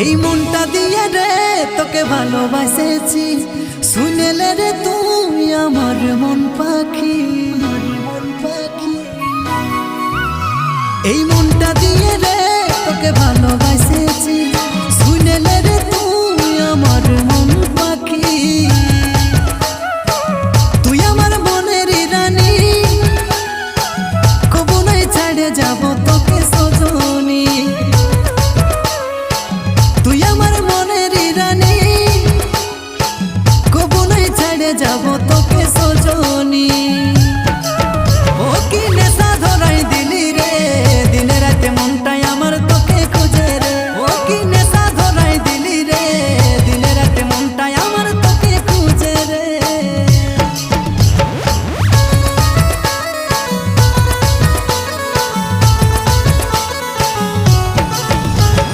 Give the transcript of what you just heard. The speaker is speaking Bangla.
এই মনটা দিয়ে রে তোকে ভালোবাসেছি, শুনেলে রে তুই আমার মন পাখি। এই মনটা দিয়ে রে তোকে ভালোবাসেছি।